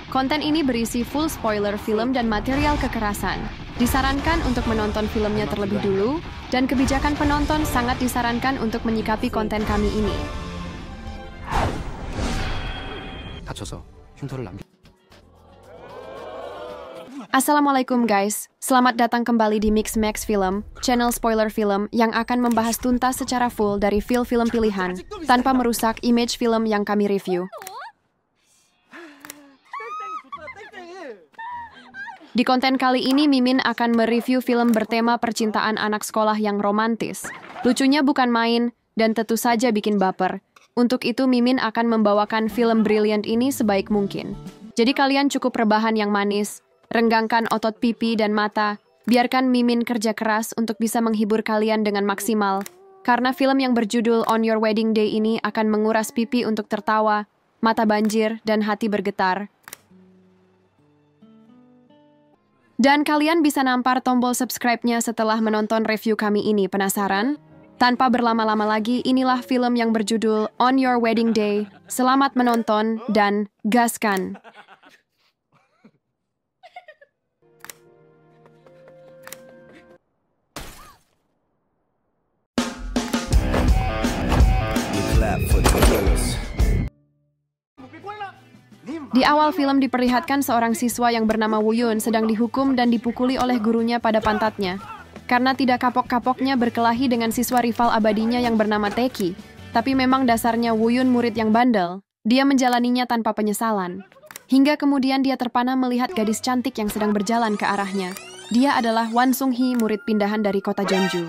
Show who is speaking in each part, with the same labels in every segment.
Speaker 1: Konten ini berisi full spoiler film dan material kekerasan. Disarankan untuk menonton filmnya terlebih dulu, dan kebijakan penonton sangat disarankan untuk menyikapi konten kami ini. Assalamualaikum guys, selamat datang kembali di Mix Max Film, channel spoiler film yang akan membahas tuntas secara full dari film pilihan, tanpa merusak image film yang kami review. Di konten kali ini, Mimin akan mereview film bertema percintaan anak sekolah yang romantis. Lucunya bukan main, dan tentu saja bikin baper. Untuk itu, Mimin akan membawakan film brilliant ini sebaik mungkin. Jadi kalian cukup rebahan yang manis, renggangkan otot pipi dan mata, biarkan Mimin kerja keras untuk bisa menghibur kalian dengan maksimal. Karena film yang berjudul On Your Wedding Day ini akan menguras pipi untuk tertawa, mata banjir, dan hati bergetar. Dan kalian bisa nampar tombol subscribe-nya setelah menonton review kami ini. Penasaran? Tanpa berlama-lama lagi, inilah film yang berjudul On Your Wedding Day. Selamat menonton dan gaskan! Di awal film diperlihatkan seorang siswa yang bernama Woo-Yun sedang dihukum dan dipukuli oleh gurunya pada pantatnya. Karena tidak kapok-kapoknya berkelahi dengan siswa rival abadinya yang bernama Taeki. Tapi memang dasarnya Woo-Yun murid yang bandel. Dia menjalaninya tanpa penyesalan. Hingga kemudian dia terpana melihat gadis cantik yang sedang berjalan ke arahnya. Dia adalah Wan Sung-hee, murid pindahan dari kota Jeonju.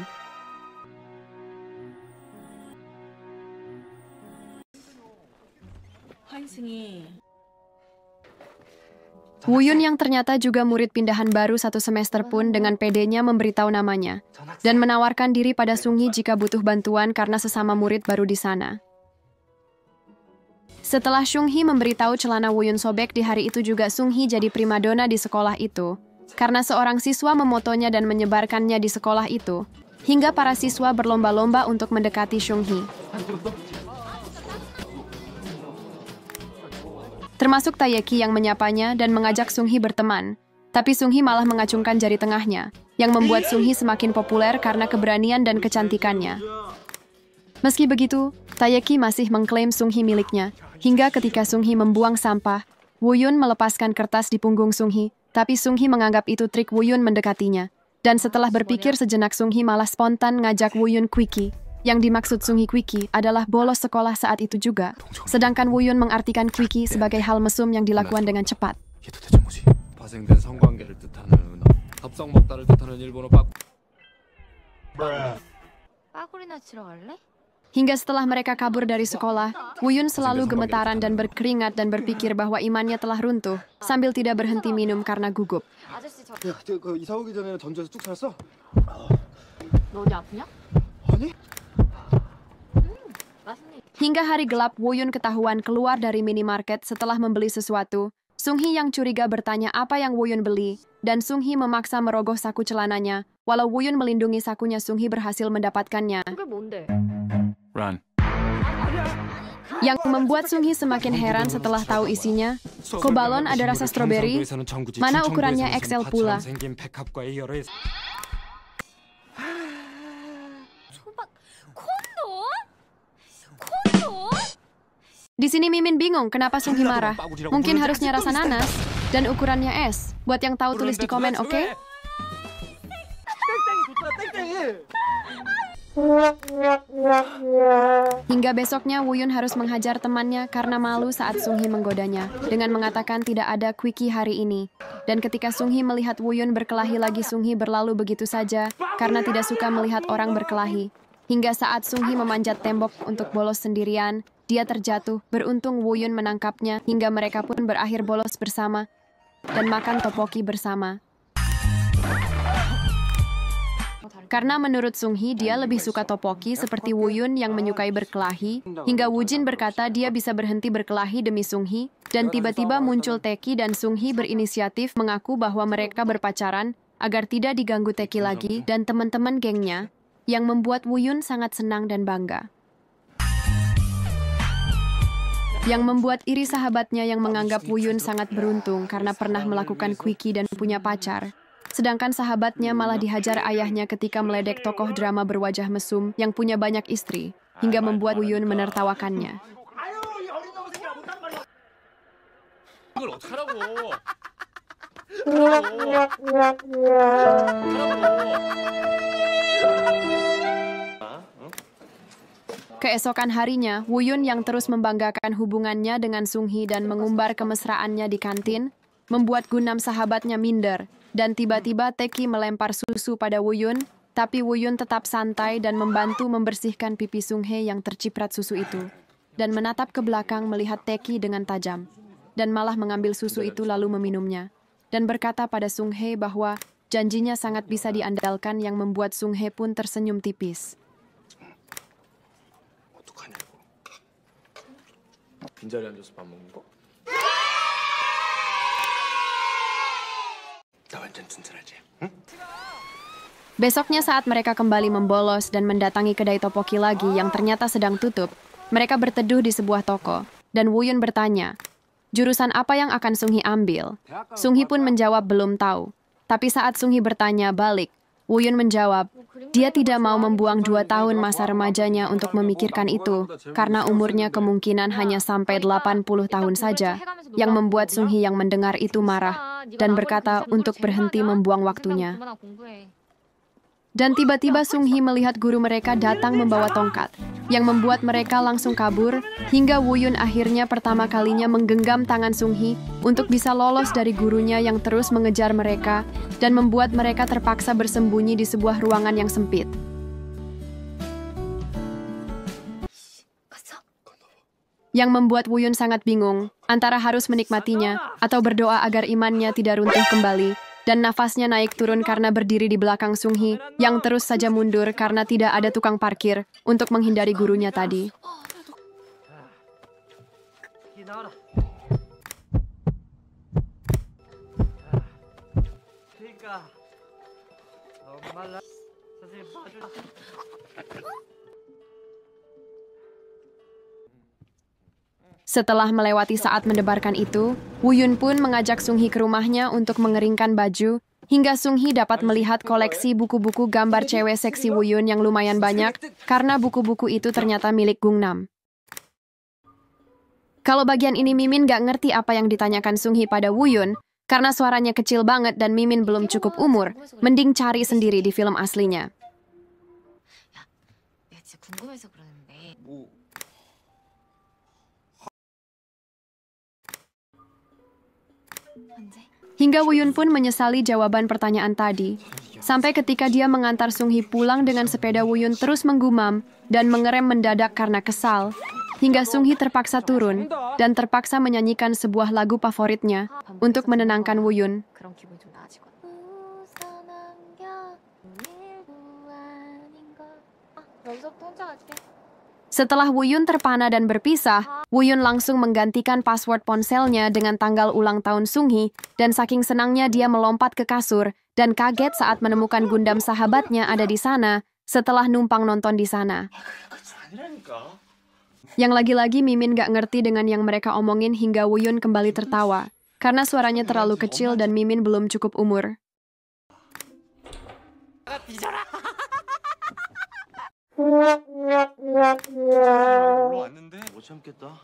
Speaker 1: Woo-Yun yang ternyata juga murid pindahan baru 1 semester pun dengan pedenya memberitahu namanya dan menawarkan diri pada Sung-hee jika butuh bantuan karena sesama murid baru di sana. Setelah Sung-hee memberitahu celana Woo-Yun sobek di hari itu juga Sung-hee jadi primadona di sekolah itu karena seorang siswa memotonya dan menyebarkannya di sekolah itu hingga para siswa berlomba-lomba untuk mendekati Sung-hee. Termasuk Taeki yang menyapanya dan mengajak Sung-hee berteman. Tapi Sung-hee malah mengacungkan jari tengahnya, yang membuat Sung-hee semakin populer karena keberanian dan kecantikannya. Meski begitu, Taeki masih mengklaim Sung-hee miliknya, hingga ketika Sung-hee membuang sampah, Woo-Yun melepaskan kertas di punggung Sung-hee, tapi Sung-hee menganggap itu trik Woo-Yun mendekatinya. Dan setelah berpikir sejenak, Sung-hee malah spontan ngajak Woo-Yun quickie. Yang dimaksud Sung-hee quickie adalah bolos sekolah saat itu juga. Sedangkan Woo-Yun mengartikan quickie sebagai hal mesum yang dilakukan dengan cepat. Hingga setelah mereka kabur dari sekolah, Woo-Yun selalu gemetaran dan berkeringat dan berpikir bahwa imannya telah runtuh, sambil tidak berhenti minum karena gugup. Hingga hari gelap, Woo-Yun ketahuan keluar dari minimarket setelah membeli sesuatu. Sung-hee yang curiga bertanya apa yang Woo-Yun beli, dan Sung-hee memaksa merogoh saku celananya. Walau Woo-Yun melindungi sakunya, Sung-hee berhasil mendapatkannya.
Speaker 2: Run.
Speaker 1: Yang membuat Sung-hee semakin heran setelah tahu isinya. Kok balon ada rasa stroberi? Mana ukurannya XL pula? Di sini Mimin bingung kenapa Sung-hee marah. Mungkin harusnya rasa nanas dan ukurannya S. Buat yang tahu tulis di komen, oke? Hingga besoknya Woo-Yun harus menghajar temannya karena malu saat Sung-hee menggodanya dengan mengatakan tidak ada quickie hari ini. Dan ketika Sung-hee melihat Woo-Yun berkelahi lagi, Sung-hee berlalu begitu saja karena tidak suka melihat orang berkelahi. Hingga saat Sung-hee memanjat tembok untuk bolos sendirian, dia terjatuh. Beruntung Woo-Yun menangkapnya hingga mereka pun berakhir bolos bersama dan makan topoki bersama. Karena menurut Sung-hee, dia lebih suka topoki seperti Woo-Yun yang menyukai berkelahi, hingga Woo-Jin berkata dia bisa berhenti berkelahi demi Sung-hee, dan tiba-tiba muncul Taeki dan Sung-hee berinisiatif mengaku bahwa mereka berpacaran agar tidak diganggu Taeki lagi dan teman-teman gengnya, yang membuat Woo-Yun sangat senang dan bangga. yang membuat iri sahabatnya yang menganggap Woo-yun sangat beruntung karena pernah melakukan quickie dan punya pacar. Sedangkan sahabatnya malah dihajar ayahnya ketika meledek tokoh drama berwajah mesum yang punya banyak istri, hingga membuat Woo-yun menertawakannya. Keesokan harinya, Woo-yun yang terus membanggakan hubungannya dengan Sung-hee dan mengumbar kemesraannya di kantin, membuat Gunam sahabatnya minder, dan tiba-tiba Taeki melempar susu pada Woo-yun, tapi Woo-yun tetap santai dan membantu membersihkan pipi Sung-hee yang terciprat susu itu, dan menatap ke belakang melihat Taeki dengan tajam, dan malah mengambil susu itu lalu meminumnya, dan berkata pada Sung-hee bahwa janjinya sangat bisa diandalkan yang membuat Sung-hee pun tersenyum tipis.
Speaker 3: 빈자리 앉아서 밥 먹는 거? 나 완전 튼튼하지? 응?
Speaker 1: Besoknya saat mereka kembali membolos dan mendatangi kedai topoki lagi yang ternyata sedang tutup, mereka berteduh di sebuah toko, dan Woo-yun bertanya, jurusan apa yang akan Sung-hee ambil? Sung-hee pun menjawab belum tahu. Tapi saat Sung-hee bertanya balik, Woo-yun menjawab, dia tidak mau membuang 2 tahun masa remajanya untuk memikirkan itu, karena umurnya kemungkinan hanya sampai 80 tahun saja, yang membuat Sung-hee yang mendengar itu marah, dan berkata untuk berhenti membuang waktunya. Dan tiba-tiba Sung-hee melihat guru mereka datang membawa tongkat, yang membuat mereka langsung kabur, hingga Woo-yun akhirnya pertama kalinya menggenggam tangan Sung-hee untuk bisa lolos dari gurunya yang terus mengejar mereka, dan membuat mereka terpaksa bersembunyi di sebuah ruangan yang sempit. Yang membuat Woo-yun sangat bingung, antara harus menikmatinya, atau berdoa agar imannya tidak runtuh kembali, dan nafasnya naik turun karena berdiri di belakang Sung-hee, yang terus saja mundur karena tidak ada tukang parkir untuk menghindari gurunya tadi. Setelah melewati saat mendebarkan itu, Woo-yun pun mengajak Sung-hee ke rumahnya untuk mengeringkan baju, hingga Sung-hee dapat melihat koleksi buku-buku gambar cewek seksi Woo-yun yang lumayan banyak, karena buku-buku itu ternyata milik Gungnam. Kalau bagian ini Mimin gak ngerti apa yang ditanyakan Sung-hee pada Woo-yun, karena suaranya kecil banget dan Mimin belum cukup umur, mending cari sendiri di film aslinya. Hingga Woo-yun pun menyesali jawaban pertanyaan tadi. Sampai ketika dia mengantar Sung-hee pulang dengan sepeda, Woo-yun terus menggumam dan mengerem mendadak karena kesal. Hingga Sung-hee terpaksa turun dan terpaksa menyanyikan sebuah lagu favoritnya untuk menenangkan Woo-yun. Setelah Woo-yun terpana dan berpisah, Woo-yun langsung menggantikan password ponselnya dengan tanggal ulang tahun Sung-hee, dan saking senangnya dia melompat ke kasur dan kaget saat menemukan Gundam sahabatnya ada di sana setelah numpang nonton di sana. Yang lagi-lagi Mimin gak ngerti dengan yang mereka omongin hingga Woo-yun kembali tertawa, karena suaranya terlalu kecil dan Mimin belum cukup umur.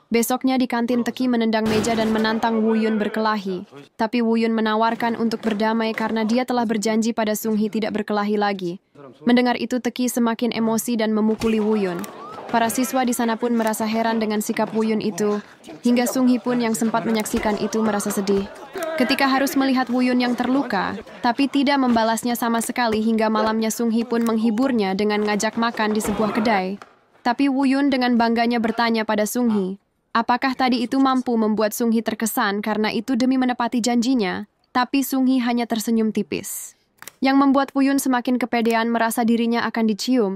Speaker 1: Besoknya di kantin Taeki menendang meja dan menantang Woo-yun berkelahi. Tapi Woo-yun menawarkan untuk berdamai karena dia telah berjanji pada Sung-hee tidak berkelahi lagi. Mendengar itu Taeki semakin emosi dan memukuli Woo-yun. Para siswa di sana pun merasa heran dengan sikap Woo-yun itu, hingga Sung-hee pun yang sempat menyaksikan itu merasa sedih. Ketika harus melihat Woo-yun yang terluka, tapi tidak membalasnya sama sekali hingga malamnya Sung-hee pun menghiburnya dengan ngajak makan di sebuah kedai. Tapi Woo-yun dengan bangganya bertanya pada Sung-hee, apakah tadi itu mampu membuat Sung-hee terkesan karena itu demi menepati janjinya, tapi Sung-hee hanya tersenyum tipis. Yang membuat Woo-yun semakin kepedean merasa dirinya akan dicium,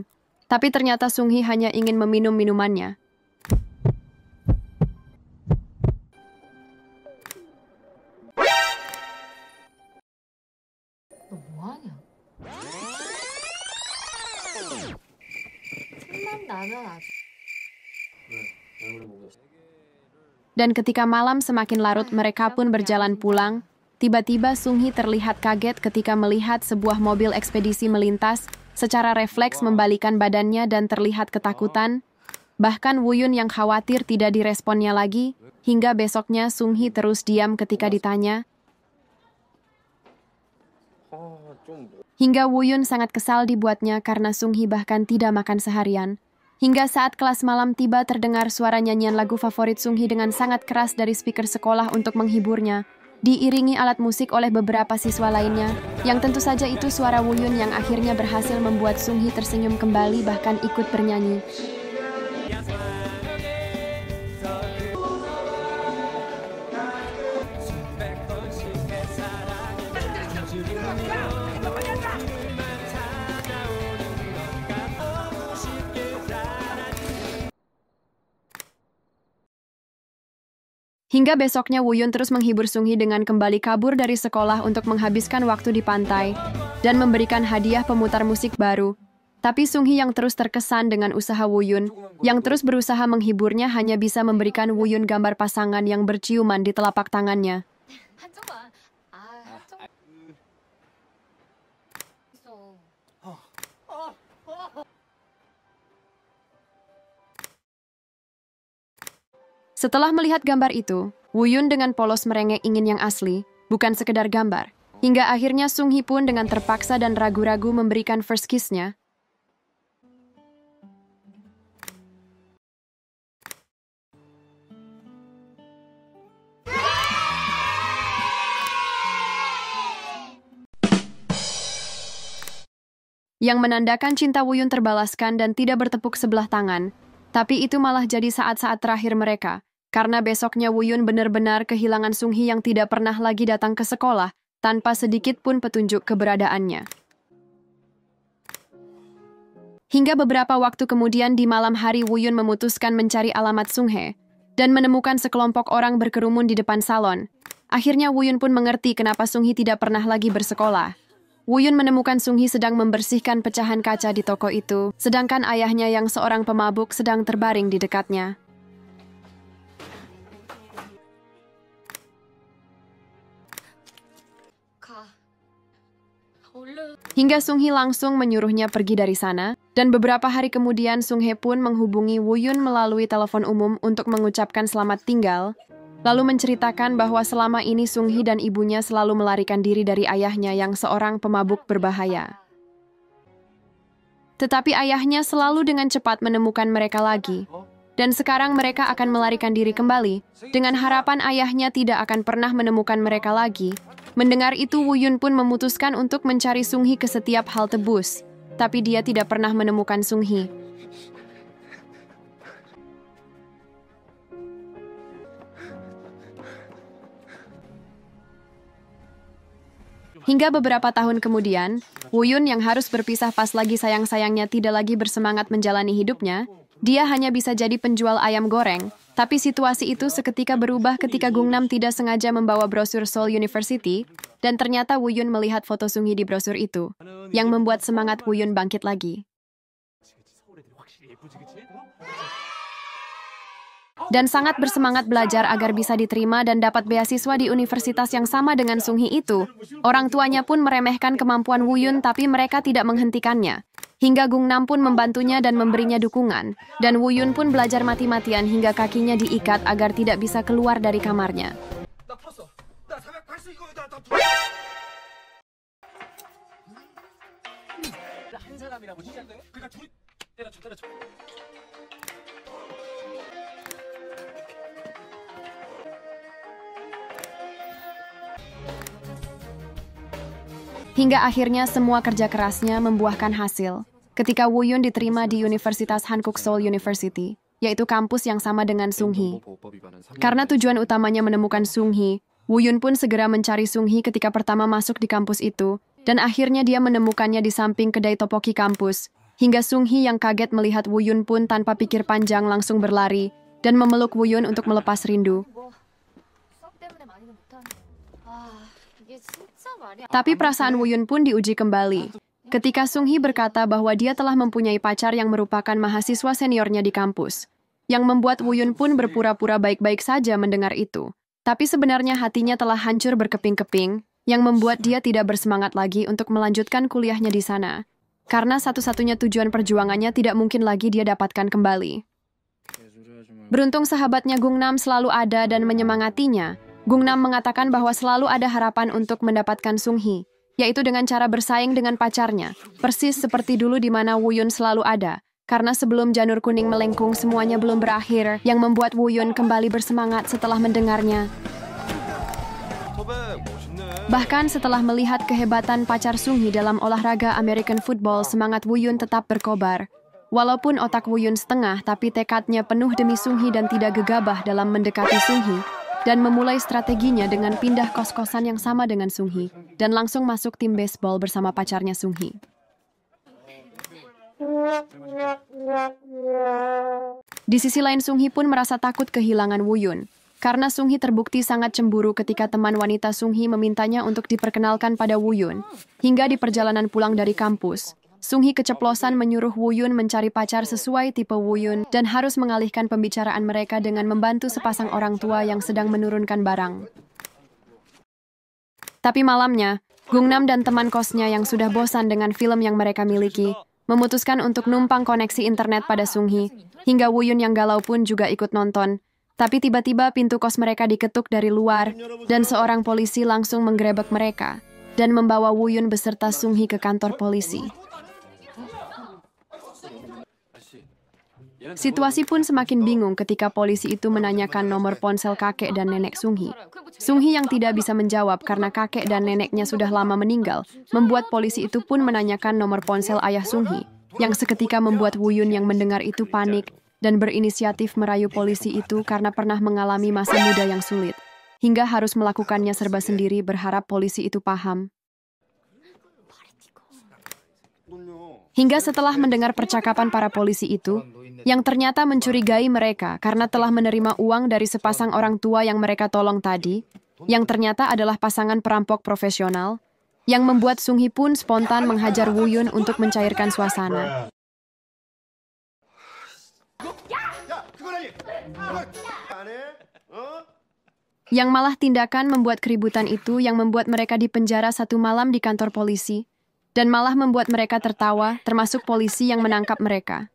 Speaker 1: tapi ternyata Sung-hee hanya ingin meminum minumannya.
Speaker 4: 나면 아주
Speaker 3: 왜? 왜 그래 먹었어?
Speaker 1: Dan ketika malam semakin larut, mereka pun berjalan pulang. Tiba-tiba Sung-hee terlihat kaget ketika melihat sebuah mobil ekspedisi melintas, secara refleks membalikan badannya dan terlihat ketakutan. Bahkan Woo-yun yang khawatir tidak diresponnya lagi, hingga besoknya Sung-hee terus diam ketika ditanya. Hingga Woo-yun sangat kesal dibuatnya karena Sung-hee bahkan tidak makan seharian. Hingga saat kelas malam tiba terdengar suara nyanyian lagu favorit Sung-hee dengan sangat keras dari speaker sekolah untuk menghiburnya, diiringi alat musik oleh beberapa siswa lainnya, yang tentu saja itu suara Woo-yun yang akhirnya berhasil membuat Sung-hee tersenyum kembali bahkan ikut bernyanyi. Hingga besoknya Woo-yun terus menghibur Sung-hee dengan kembali kabur dari sekolah untuk menghabiskan waktu di pantai dan memberikan hadiah pemutar musik baru. Tapi Sung-hee yang terus terkesan dengan usaha Woo-yun, yang terus berusaha menghiburnya hanya bisa memberikan Woo-yun gambar pasangan yang berciuman di telapak tangannya. Setelah melihat gambar itu, Woo-yun dengan polos merengek ingin yang asli, bukan sekedar gambar. Hingga akhirnya Sung-hee pun dengan terpaksa dan ragu-ragu memberikan first kiss-nya. Yang menandakan cinta Woo-yun terbalaskan dan tidak bertepuk sebelah tangan. Tapi itu malah jadi saat-saat terakhir mereka. Karena besoknya Woo-yun benar-benar kehilangan Sung-hee yang tidak pernah lagi datang ke sekolah, tanpa sedikit pun petunjuk keberadaannya. Hingga beberapa waktu kemudian di malam hari Woo-yun memutuskan mencari alamat Sung-hee, dan menemukan sekelompok orang berkerumun di depan salon. Akhirnya Woo-yun pun mengerti kenapa Sung-hee tidak pernah lagi bersekolah. Woo-yun menemukan Sung-hee sedang membersihkan pecahan kaca di toko itu, sedangkan ayahnya yang seorang pemabuk sedang terbaring di dekatnya. Hingga Sung-hee langsung menyuruhnya pergi dari sana, dan beberapa hari kemudian Sung-hee pun menghubungi Woo-yun melalui telepon umum untuk mengucapkan selamat tinggal, lalu menceritakan bahwa selama ini Sung-hee dan ibunya selalu melarikan diri dari ayahnya yang seorang pemabuk berbahaya. Tetapi ayahnya selalu dengan cepat menemukan mereka lagi, dan sekarang mereka akan melarikan diri kembali, dengan harapan ayahnya tidak akan pernah menemukan mereka lagi. Mendengar itu, Woo-yun pun memutuskan untuk mencari Sung-hee ke setiap halte bus, tapi dia tidak pernah menemukan Sung-hee. Hingga beberapa tahun kemudian, Woo-yun yang harus berpisah pas lagi sayang-sayangnya tidak lagi bersemangat menjalani hidupnya, dia hanya bisa jadi penjual ayam goreng. Tapi situasi itu seketika berubah ketika Gungnam tidak sengaja membawa brosur Seoul University, dan ternyata Woo-yun melihat foto Sung-hee di brosur itu, yang membuat semangat Woo-yun bangkit lagi. Dan sangat bersemangat belajar agar bisa diterima dan dapat beasiswa di universitas yang sama dengan Sung-hee itu. Orang tuanya pun meremehkan kemampuan Woo-yun tapi mereka tidak menghentikannya. Hingga Gungnam pun membantunya dan memberinya dukungan. Dan Woo-yun pun belajar mati-matian hingga kakinya diikat agar tidak bisa keluar dari kamarnya. Hingga akhirnya semua kerja kerasnya membuahkan hasil. Ketika Woo-yun diterima di Universitas Hankuk Seoul University, yaitu kampus yang sama dengan Sung-hee. Karena tujuan utamanya menemukan Sung-hee, Woo-yun pun segera mencari Sung-hee ketika pertama masuk di kampus itu, dan akhirnya dia menemukannya di samping kedai topoki kampus. Hingga Sung-hee yang kaget melihat Woo-yun pun tanpa pikir panjang langsung berlari, dan memeluk Woo-yun untuk melepas rindu. Tapi perasaan Woo-yun pun diuji kembali. Ketika Sung-hee berkata bahwa dia telah mempunyai pacar yang merupakan mahasiswa seniornya di kampus. yang membuat Woo-yun pun berpura-pura baik-baik saja mendengar itu. Tapi sebenarnya hatinya telah hancur berkeping-keping, yang membuat dia tidak bersemangat lagi untuk melanjutkan kuliahnya di sana. Karena satu-satunya tujuan perjuangannya tidak mungkin lagi dia dapatkan kembali. Beruntung sahabatnya Gungnam selalu ada dan menyemangatinya. Gungnam mengatakan bahwa selalu ada harapan untuk mendapatkan Sung-hee, yaitu dengan cara bersaing dengan pacarnya, persis seperti dulu di mana Woo-yun selalu ada. Karena sebelum janur kuning melengkung semuanya belum berakhir, yang membuat Woo-yun kembali bersemangat setelah mendengarnya. Bahkan setelah melihat kehebatan pacar Sung-hee dalam olahraga American football, semangat Woo-yun tetap berkobar. Walaupun otak Woo-yun setengah, tapi tekadnya penuh demi Sung-hee dan tidak gegabah dalam mendekati Sung-hee, dan memulai strateginya dengan pindah kos-kosan yang sama dengan Sung-hee, dan langsung masuk tim baseball bersama pacarnya Sung-hee. Di sisi lain Sung-hee pun merasa takut kehilangan Woo-yun, karena Sung-hee terbukti sangat cemburu ketika teman wanita Sung-hee memintanya untuk diperkenalkan pada Woo-yun. Hingga di perjalanan pulang dari kampus, Sung-hee keceplosan menyuruh Woo-yun mencari pacar sesuai tipe Woo-yun dan harus mengalihkan pembicaraan mereka dengan membantu sepasang orang tua yang sedang menurunkan barang. Tapi malamnya, Gungnam dan teman kosnya yang sudah bosan dengan film yang mereka miliki, memutuskan untuk numpang koneksi internet pada Sung-hee, hingga Woo-yun yang galau pun juga ikut nonton. Tapi tiba-tiba pintu kos mereka diketuk dari luar, dan seorang polisi langsung menggerebek mereka, dan membawa Woo-yun beserta Sung-hee ke kantor polisi. Situasi pun semakin bingung ketika polisi itu menanyakan nomor ponsel kakek dan nenek Sung-hee. Sung-hee yang tidak bisa menjawab karena kakek dan neneknya sudah lama meninggal, membuat polisi itu pun menanyakan nomor ponsel ayah Sung-hee, yang seketika membuat Woo-yun yang mendengar itu panik dan berinisiatif merayu polisi itu karena pernah mengalami masa muda yang sulit, hingga harus melakukannya serba sendiri berharap polisi itu paham. Hingga setelah mendengar percakapan para polisi itu, yang ternyata mencurigai mereka karena telah menerima uang dari sepasang orang tua yang mereka tolong tadi, yang ternyata adalah pasangan perampok profesional, yang membuat Sung-hee pun spontan menghajar Woo-yun untuk mencairkan suasana. Yang malah tindakan membuat keributan itu yang membuat mereka dipenjara 1 malam di kantor polisi, dan malah membuat mereka tertawa, termasuk polisi yang menangkap mereka.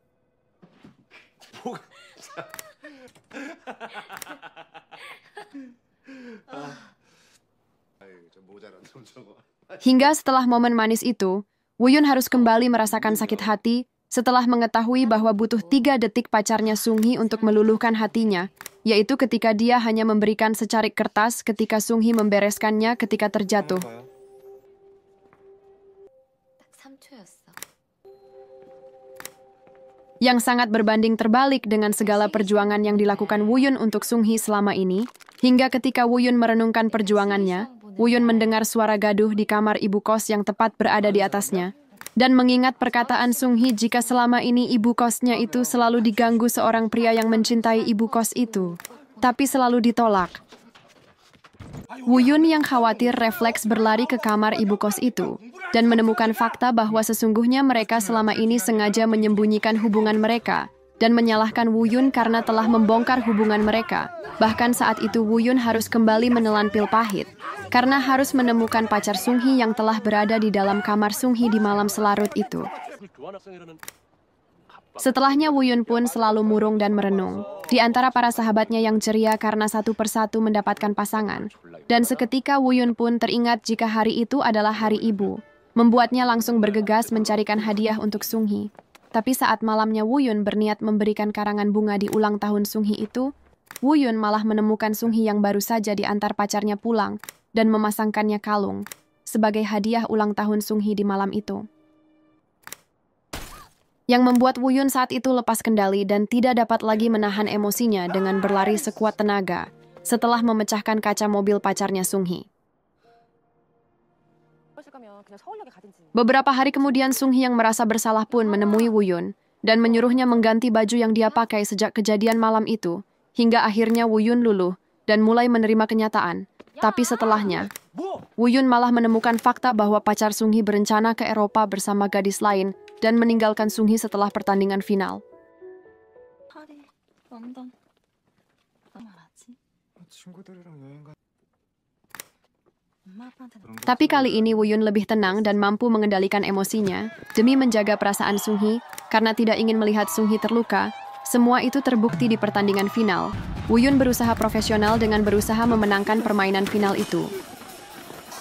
Speaker 1: Hingga setelah momen manis itu, Woo-yun harus kembali merasakan sakit hati setelah mengetahui bahwa butuh 3 detik pacarnya Sung-hee untuk meluluhkan hatinya, yaitu ketika dia hanya memberikan secarik kertas ketika Sung-hee membereskannya ketika terjatuh. Yang sangat berbanding terbalik dengan segala perjuangan yang dilakukan Woo-yun untuk Sung-hee selama ini, hingga ketika Woo-yun merenungkan perjuangannya, Woo-yun mendengar suara gaduh di kamar ibu kos yang tepat berada di atasnya, dan mengingat perkataan Sung-hee jika selama ini ibu kosnya itu selalu diganggu seorang pria yang mencintai ibu kos itu, tapi selalu ditolak. Woo-yun yang khawatir refleks berlari ke kamar ibu kos itu, dan menemukan fakta bahwa sesungguhnya mereka selama ini sengaja menyembunyikan hubungan mereka, dan menyalahkan Woo-yun karena telah membongkar hubungan mereka. Bahkan saat itu Woo-yun harus kembali menelan pil pahit, karena harus menemukan pacar Sung-hee yang telah berada di dalam kamar Sung-hee di malam selarut itu. Setelahnya Woo-yun pun selalu murung dan merenung, di antara para sahabatnya yang ceria karena satu persatu mendapatkan pasangan. Dan seketika Woo-yun pun teringat jika hari itu adalah hari ibu, membuatnya langsung bergegas mencarikan hadiah untuk Sung-hee. Tapi saat malamnya Woo-yun berniat memberikan karangan bunga di ulang tahun Sung-hee itu, Woo-yun malah menemukan Sung-hee yang baru saja diantar pacarnya pulang dan memasangkannya kalung sebagai hadiah ulang tahun Sung-hee di malam itu. Yang membuat Woo-yun saat itu lepas kendali dan tidak dapat lagi menahan emosinya dengan berlari sekuat tenaga setelah memecahkan kaca mobil pacarnya Sung-hee. Beberapa hari kemudian Sung-hee yang merasa bersalah pun menemui Woo-yun dan menyuruhnya mengganti baju yang dia pakai sejak kejadian malam itu, hingga akhirnya Woo-yun luluh dan mulai menerima kenyataan. Tapi setelahnya, Woo-yun malah menemukan fakta bahwa pacar Sung-hee berencana ke Eropa bersama gadis lain dan meninggalkan Sung-hee setelah pertandingan final.
Speaker 4: 런던. 말하지?
Speaker 3: 친구들이랑 여행 가.
Speaker 4: 엄마 아빠한테
Speaker 1: Tapi kali ini Woo Yun lebih tenang dan mampu mengendalikan emosinya demi menjaga perasaan Sung Hee karena tidak ingin melihat Sung Hee terluka. Semua itu terbukti di pertandingan final. Woo Yun berusaha profesional dengan berusaha memenangkan permainan final itu.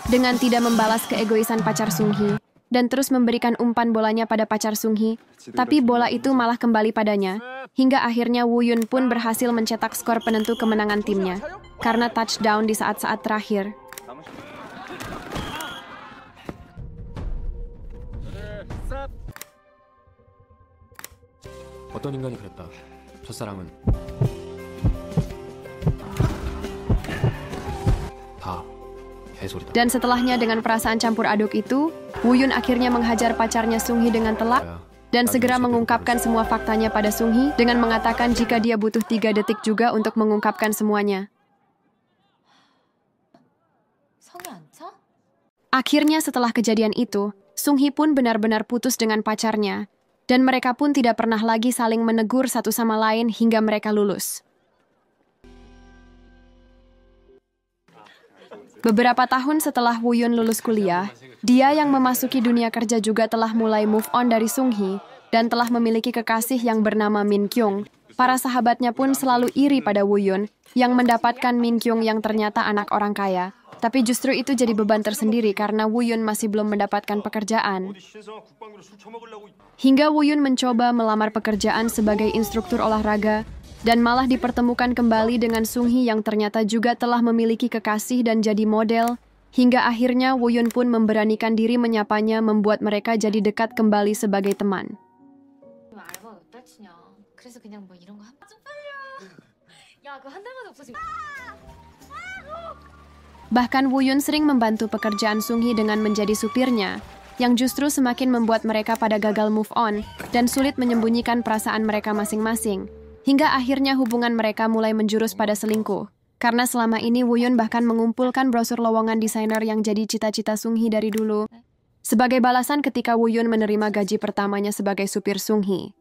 Speaker 1: Dengan tidak membalas keegoisan pacar Sung Hee dan terus memberikan umpan bolanya pada pacar Sung Hee, tapi bola itu malah kembali padanya. Hingga akhirnya Woo Yun pun berhasil mencetak skor penentu kemenangan timnya karena touchdown di saat-saat terakhir.
Speaker 2: 어떤 인간이 그랬다. 첫사랑은 다 개소리다.
Speaker 1: Dan setelahnya dengan perasaan campur aduk itu, Woo Yun akhirnya menghajar pacarnya Sung Hee dengan telak dan segera mengungkapkan semua faktanya pada Sung Hee dengan mengatakan jika dia butuh 3 detik juga untuk mengungkapkan semuanya.
Speaker 4: 성이 안 차?
Speaker 1: Akhirnya setelah kejadian itu, Sung Hee pun benar-benar putus dengan pacarnya dan mereka pun tidak pernah lagi saling menegur satu sama lain hingga mereka lulus. Beberapa tahun setelah Woo Yun lulus kuliah, dia yang memasuki dunia kerja juga telah mulai move on dari Sung Hee dan telah memiliki kekasih yang bernama Min Kyung. Para sahabatnya pun selalu iri pada Woo Yun yang mendapatkan Min Kyung yang ternyata anak orang kaya. Tapi justru itu jadi beban tersendiri karena Woo Yun masih belum mendapatkan pekerjaan. Hingga Woo Yun mencoba melamar pekerjaan sebagai instruktur olahraga dan malah dipertemukan kembali dengan Sung Hee yang ternyata juga telah memiliki kekasih dan jadi model. Hingga akhirnya Woo Yun pun memberanikan diri menyapanya membuat mereka jadi dekat kembali sebagai teman.
Speaker 4: 알바 몇 달 치냐? 그래서 그냥 뭐 이런 거 한 번 좀 빨려. 야, 그거 한 달만 없어지면.
Speaker 1: Bahkan Woo Yun sering membantu pekerjaan Sung Hee dengan menjadi supirnya, yang justru semakin membuat mereka pada gagal move on dan sulit menyembunyikan perasaan mereka masing-masing. Hingga akhirnya hubungan mereka mulai menjurus pada selingkuh. Karena selama ini Woo Yun bahkan mengumpulkan brosur lowongan desainer yang jadi cita-cita Sung Hee dari dulu. Sebagai balasan ketika Woo Yun menerima gaji pertamanya sebagai supir Sung Hee.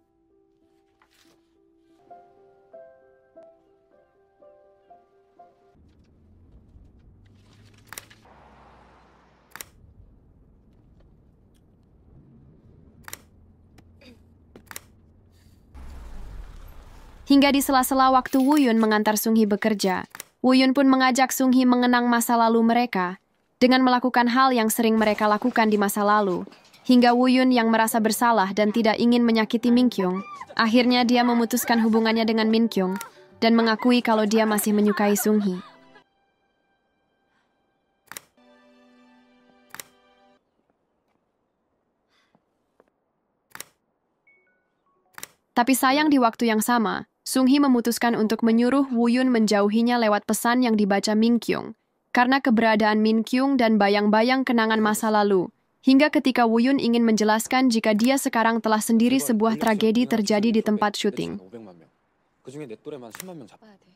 Speaker 1: Hingga di sela-sela waktu Woo Yun mengantar Sung Hee bekerja, Woo Yun pun mengajak Sung Hee mengenang masa lalu mereka dengan melakukan hal yang sering mereka lakukan di masa lalu. Hingga Woo Yun yang merasa bersalah dan tidak ingin menyakiti Min Kyung, akhirnya dia memutuskan hubungannya dengan Min Kyung dan mengakui kalau dia masih menyukai Sung Hee. Tapi sayang di waktu yang sama, Sung Hee memutuskan untuk menyuruh Woo Yun menjauhinya lewat pesan yang dibaca Min Kyung karena keberadaan Min Kyung dan bayang-bayang kenangan masa lalu. Hingga ketika Woo Yun ingin menjelaskan jika dia sekarang telah sendiri sebuah tragedi terjadi di tempat syuting.
Speaker 3: 그중에 내 또래만 10만 명 잡아.
Speaker 4: 봐야 돼.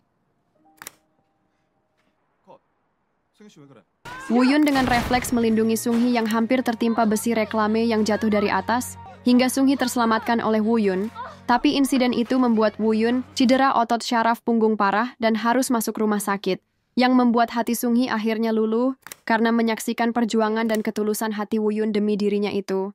Speaker 3: 승희 씨 왜 그래?
Speaker 1: Woo Yun dengan refleks melindungi Sung Hee yang hampir tertimpa besi reklame yang jatuh dari atas, hingga Sung Hee terselamatkan oleh Woo Yun. Tapi insiden itu membuat Woo Yun cedera otot syaraf punggung parah dan harus masuk rumah sakit, yang membuat hati Sung Hee akhirnya luluh karena menyaksikan perjuangan dan ketulusan hati Woo Yun demi dirinya itu.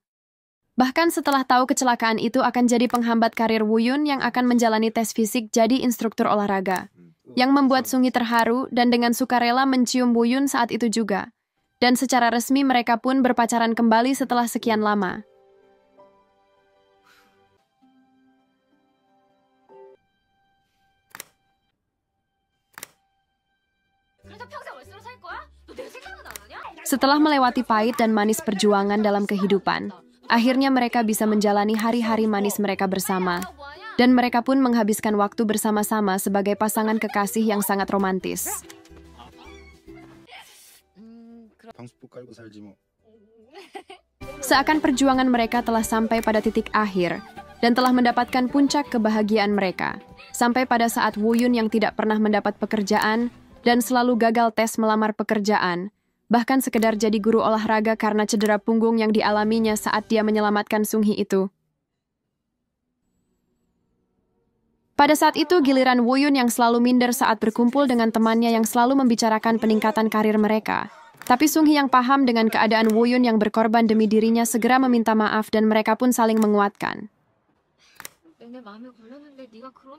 Speaker 1: Bahkan setelah tahu kecelakaan itu akan jadi penghambat karir Woo Yun yang akan menjalani tes fisik jadi instruktur olahraga, yang membuat Sung Hee terharu dan dengan sukarela mencium Woo Yun saat itu juga. Dan secara resmi mereka pun berpacaran kembali setelah sekian lama.
Speaker 4: 그래서 평생 월세로 살 거야? 너 내 생각은 안 하냐?
Speaker 1: Setelah melewati pahit dan manis perjuangan dalam kehidupan, akhirnya mereka bisa menjalani hari-hari manis mereka bersama. Dan mereka pun menghabiskan waktu bersama-sama sebagai pasangan kekasih yang sangat romantis.
Speaker 3: 방수포 깔고 살지 뭐.
Speaker 1: Seakan perjuangan mereka telah sampai pada titik akhir dan telah mendapatkan puncak kebahagiaan mereka. Sampai pada saat Woo Yun yang tidak pernah mendapat pekerjaan dan selalu gagal tes melamar pekerjaan, bahkan sekedar jadi guru olahraga karena cedera punggung yang dialaminya saat dia menyelamatkan Sung Hee itu. Pada saat itu giliran Woo-yun yang selalu minder saat berkumpul dengan temannya yang selalu membicarakan peningkatan karir mereka. Tapi Sung-hee yang paham dengan keadaan Woo-yun yang berkorban demi dirinya segera meminta maaf dan mereka pun saling menguatkan.
Speaker 4: 내 마음에 걸렸는데 네가 그런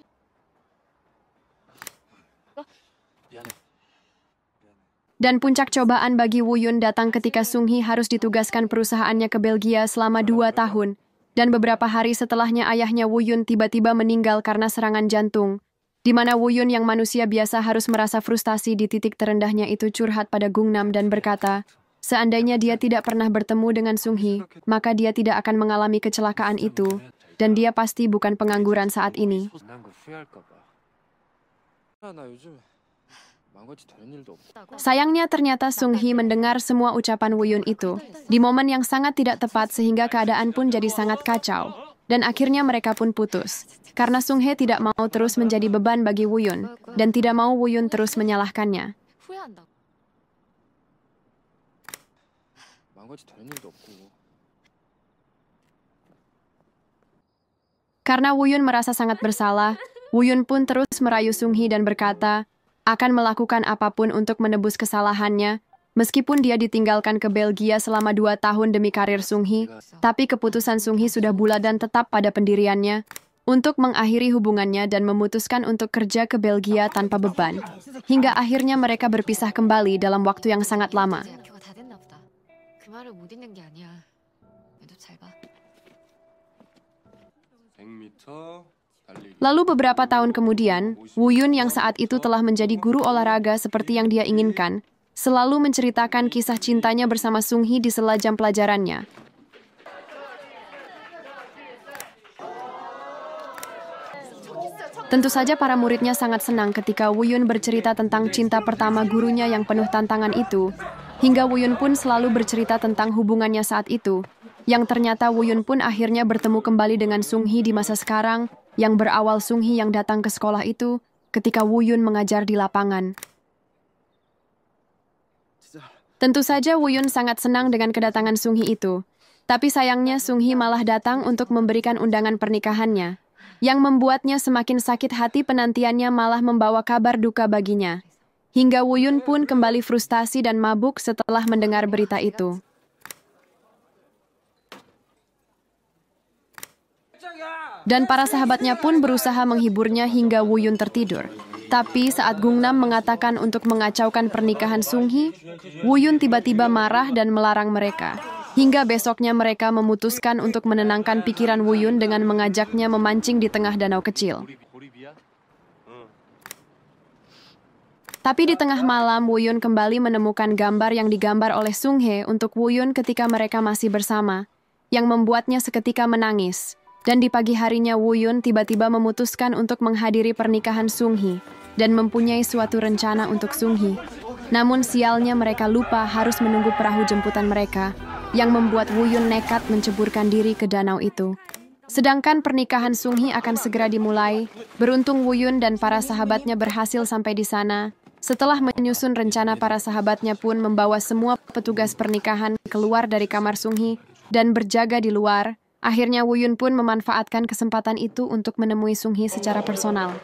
Speaker 1: Dan puncak cobaan bagi Woo-yun datang ketika Sung-hee harus ditugaskan perusahaannya ke Belgia selama 2 tahun. Dan beberapa hari setelahnya ayahnya Woo-yun tiba-tiba meninggal karena serangan jantung. Di mana Woo-yun yang manusia biasa harus merasa frustasi di titik terendahnya itu curhat pada Gungnam dan berkata, seandainya dia tidak pernah bertemu dengan Sung-hee, maka dia tidak akan mengalami kecelakaan itu. Dan dia pasti bukan pengangguran saat ini. Sayangnya ternyata Sung-hee mendengar semua ucapan Woo-yun itu di momen yang sangat tidak tepat sehingga keadaan pun jadi sangat kacau. Dan akhirnya mereka pun putus. Karena Sung-hee tidak mau terus menjadi beban bagi Woo-yun dan tidak mau Woo-yun terus menyalahkannya.
Speaker 4: 후회한다고.
Speaker 1: Karena Woo-yun merasa sangat bersalah, Woo-yun pun terus merayu Sung-hee dan berkata, akan melakukan apapun untuk menebus kesalahannya, meskipun dia ditinggalkan ke Belgia selama 2 tahun demi karir Sung-hee, tapi keputusan Sung-hee sudah bulat dan tetap pada pendiriannya, untuk mengakhiri hubungannya dan memutuskan untuk kerja ke Belgia tanpa beban. Hingga akhirnya mereka berpisah kembali dalam waktu yang sangat lama.
Speaker 4: 학교가 다 됐나 보다. 그 말을 못 읽는 게 아니야. 얘도 잘 봐.
Speaker 3: 100m 달리기.
Speaker 1: Lalu beberapa tahun kemudian, Woo-yun yang saat itu telah menjadi guru olahraga seperti yang dia inginkan, selalu menceritakan kisah cintanya bersama Sung-hee di sela jam pelajarannya. Tentu saja para muridnya sangat senang ketika Woo-yun bercerita tentang cinta pertama gurunya yang penuh tantangan itu, hingga Woo-yun pun selalu bercerita tentang hubungannya saat itu, yang ternyata Woo-yun pun akhirnya bertemu kembali dengan Sung-hee di masa sekarang, yang berawal Sung-hee yang datang ke sekolah itu ketika Woo-yun mengajar di lapangan. Tentu saja Woo-yun sangat senang dengan kedatangan Sung-hee itu, tapi sayangnya Sung-hee malah datang untuk memberikan undangan pernikahannya, yang membuatnya semakin sakit hati. Penantiannya malah membawa kabar duka baginya. Hingga Woo-yun pun kembali frustasi dan mabuk setelah mendengar berita itu. Dan para sahabatnya pun berusaha menghiburnya hingga Woo-yun tertidur. Tapi saat Gungnam mengatakan untuk mengacaukan pernikahan Sung-hee, Woo-yun tiba-tiba marah dan melarang mereka. Hingga besoknya mereka memutuskan untuk menenangkan pikiran Woo-yun dengan mengajaknya memancing di tengah danau kecil. Tapi di tengah malam, Woo-yun kembali menemukan gambar yang digambar oleh Sung-hee untuk Woo-yun ketika mereka masih bersama, yang membuatnya seketika menangis. Dan di pagi harinya Woo-yun tiba-tiba memutuskan untuk menghadiri pernikahan Sung-hee dan mempunyai suatu rencana untuk Sung-hee. Namun sialnya mereka lupa harus menunggu perahu jemputan mereka, yang membuat Woo-yun nekat menceburkan diri ke danau itu. Sedangkan pernikahan Sung-hee akan segera dimulai, beruntung Woo-yun dan para sahabatnya berhasil sampai di sana. Setelah menyusun rencana, para sahabatnya pun membawa semua petugas pernikahan keluar dari kamar Sung-hee dan berjaga di luar. Akhirnya Woo-yun pun memanfaatkan kesempatan itu untuk menemui Sung-hee secara personal.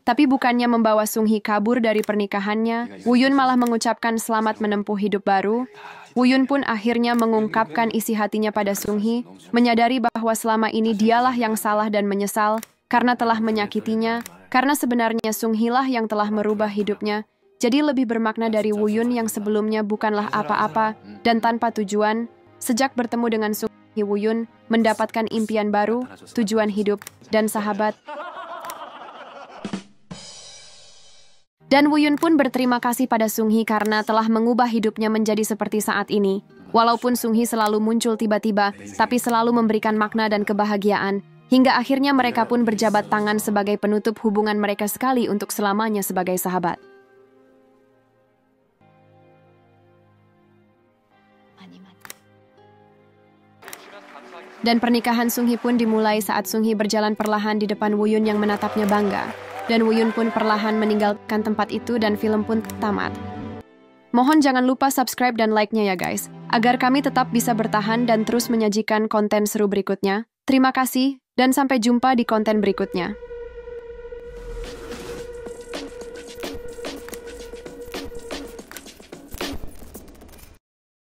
Speaker 1: Tapi bukannya membawa Sung-hee kabur dari pernikahannya, Woo-yun malah mengucapkan selamat menempuh hidup baru. Woo-yun pun akhirnya mengungkapkan isi hatinya pada Sung-hee, menyadari bahwa selama ini dialah yang salah dan menyesal karena telah menyakitinya, karena sebenarnya Sung-hee lah yang telah merubah hidupnya. Jadi lebih bermakna dari Woo-yun yang sebelumnya bukanlah apa-apa dan tanpa tujuan. Sejak bertemu dengan Sung-hee, Woo-yun mendapatkan impian baru, tujuan hidup, dan sahabat. Dan Woo-yun pun berterima kasih pada Sung-hee karena telah mengubah hidupnya menjadi seperti saat ini. Walaupun Sung-hee selalu muncul tiba-tiba, tapi selalu memberikan makna dan kebahagiaan. Hingga akhirnya mereka pun berjabat tangan sebagai penutup hubungan mereka sekali untuk selamanya sebagai sahabat. Dan pernikahan Sung-hee pun dimulai saat Sung-hee berjalan perlahan di depan Woo-yun yang menatapnya bangga. Dan Woo-yun pun perlahan meninggalkan tempat itu dan film pun tamat. Mohon jangan lupa subscribe dan like-nya ya guys, agar kami tetap bisa bertahan dan terus menyajikan konten seru berikutnya. Terima kasih, dan sampai jumpa di konten berikutnya.